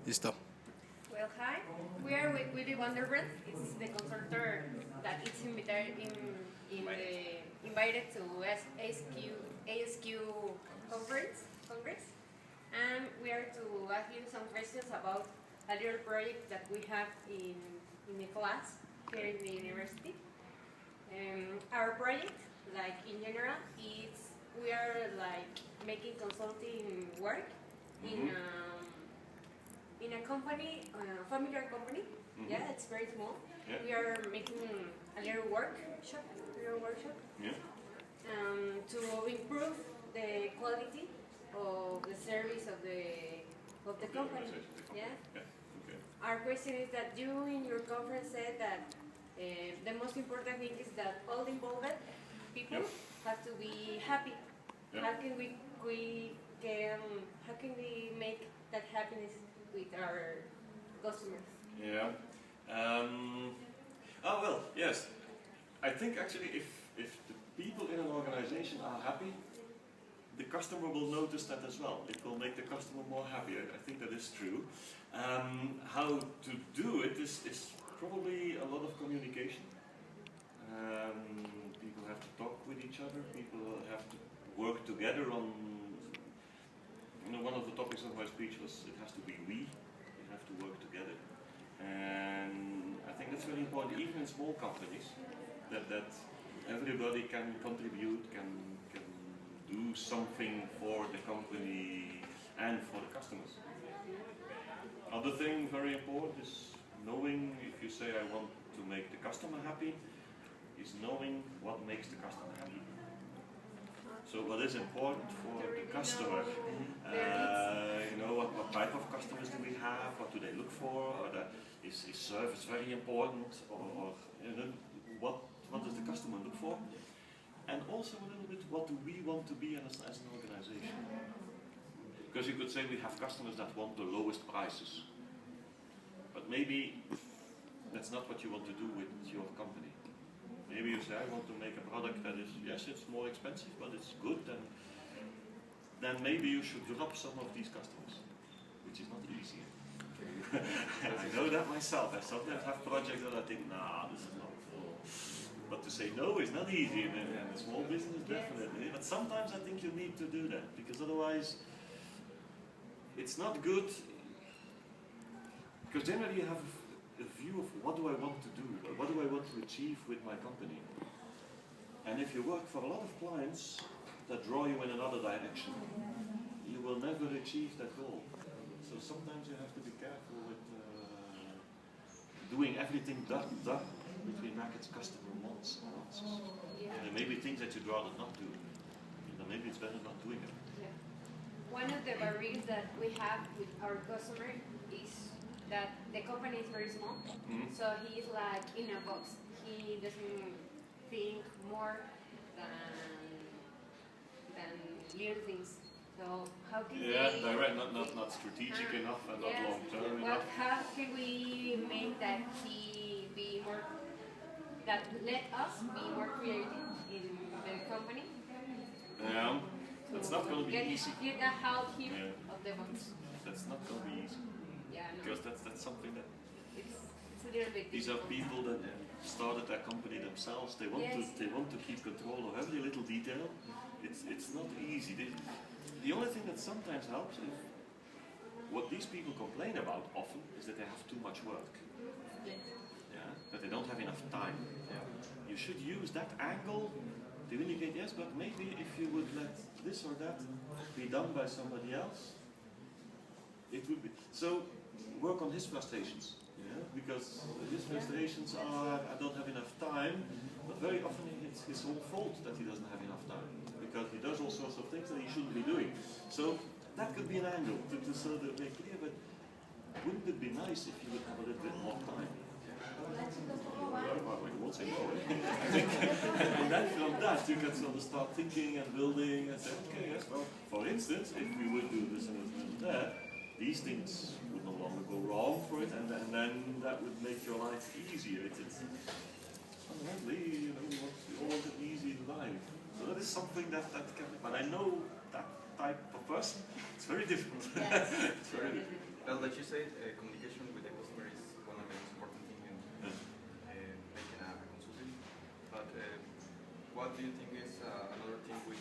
Listo. Well, hi. We are with Willy It's the consultant that is invited to ASQ Congress. And we are to ask you some questions about a little project that we have in the class here in the university. Our project, like in general, is we are like making consulting work in a company, familiar company. Yeah, it's very small. Yeah. We are making a little workshop. Yeah. To improve the quality of the service of the company. Yeah. Yeah. Okay. Our question is that you in your conference said that the most important thing is that all involved people have to be happy. Yeah. How can we make that happiness with our customers? Yeah. Oh well, yes. I think actually, if the people in an organization are happy, the customer will notice that as well. It will make the customer more happy. I think that is true. How to do it is probably a lot of communication. People have to talk with each other. People have to work together on. One of the topics of my speech was it has to be we. We have to work together, and I think that's very important, even in small companies, that everybody can contribute, can do something for the company and for the customers. Other thing very important is knowing, if you say I want to make the customer happy, is knowing what makes the customer happy. So what is important for the customer? What type of customers do we have? What do they look for? Is service very important? Or what does the customer look for? And also a little bit, what do we want to be as an organization? Because you could say we have customers that want the lowest prices, but maybe that's not what you want to do with your company. Maybe you say, I want to make a product that is, yes, it's more expensive, but it's good, and then maybe you should drop some of these customers, which is not easy. I know that myself. I sometimes have projects that I think, nah, this is not cool. But to say no is not easy, and a small business definitely. But sometimes I think you need to do that, because otherwise it's not good. Because generally you have a view of what do I want to do, what do I want to achieve with my company. And if you work for a lot of clients that draw you in another direction, you will never achieve that goal. So sometimes you have to be careful with doing everything between brackets customer wants. Yeah. There may be things that you'd rather not do. Maybe it's better not doing it. Yeah. One of the barriers that we have with our customer is that the company is very small, so he is like in a box. He doesn't think more than little things. So how can direct, not strategic enough and not long term enough. How can we make that he be more, that let us be more creative in the company? Yeah, that's not going to be easy. Get out here of the box. That's not going to be easy. Yeah, no. Because that's something that it's a little bit these are difficult. people that started their company themselves. They want to keep control of every little detail. It's not easy. The only thing that sometimes helps is what these people complain about often is that they have too much work. Yeah, that they don't have enough time. Yeah. You should use that angle to indicate, yes, but maybe if you would let this or that be done by somebody else, it would be. So work on his frustrations, because his frustrations are, I don't have enough time, but very often it's his own fault that he doesn't have enough time, because he does all sorts of things that he shouldn't be doing. So that could be an angle to sort of make clear, but wouldn't it be nice if you would have a little bit more time? Well, you won't say no. And then from that you can sort of start thinking and building and say, okay, yes, well, for instance, if we would do this and that, these things would no longer go wrong for it, and then that would make your life easier. It's fundamentally, we all want an easy life. So that is something that can. But I know that type of person. It's very difficult. Yes. It's very difficult. Well, like you said, communication with the customer is one of the most important things in making a consulting. But what do you think is another thing we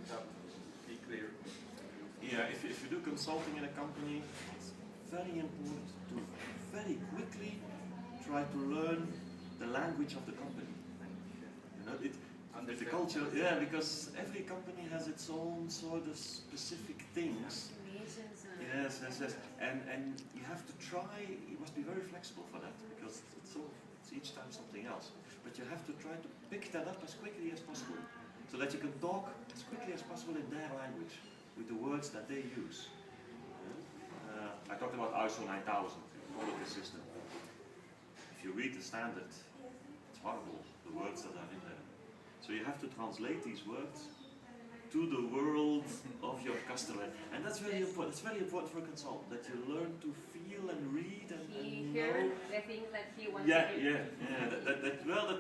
have to be clear? Yeah, if you do consulting in a company, it's very important to very quickly try to learn the language of the company. You know, the culture, yeah, because every company has its own sort of specific things. Yes, and you have to try. You must be very flexible for that because it's each time something else. But you have to try to pick that up as quickly as possible, so that you can talk as quickly as possible in their language, with the words that they use. I talked about ISO 9000, quality system. If you read the standard, it's horrible, the words that are in there. So you have to translate these words to the world of your customer. And that's very important. It's very important for a consultant, that you learn to feel and read and hear know. the things that he wants to hear.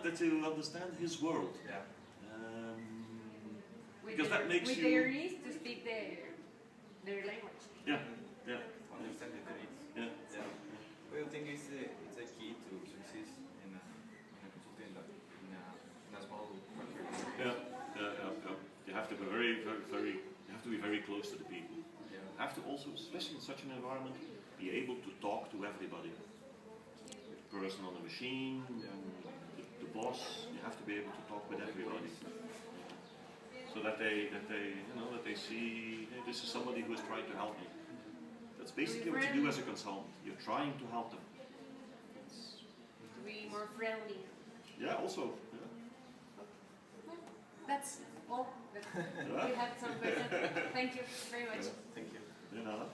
That you understand his world. Yeah. Because that makes with you... their needs to speak their language. Yeah. Understand the needs. Yeah. What do you think is the key to success in a consulting in a small country? Yeah. You have to be you have to be very close to the people. Yeah. You have to also, especially in such an environment, be able to talk to everybody. The person on the machine, the boss. You have to be able to talk with everybody, so that they see, hey, this is somebody who is trying to help me. That's basically what you do as a consultant. You're trying to help them. To be more friendly. Yeah, also. Yeah. That's all. We have some questions. Thank you very much. Thank you. De nada.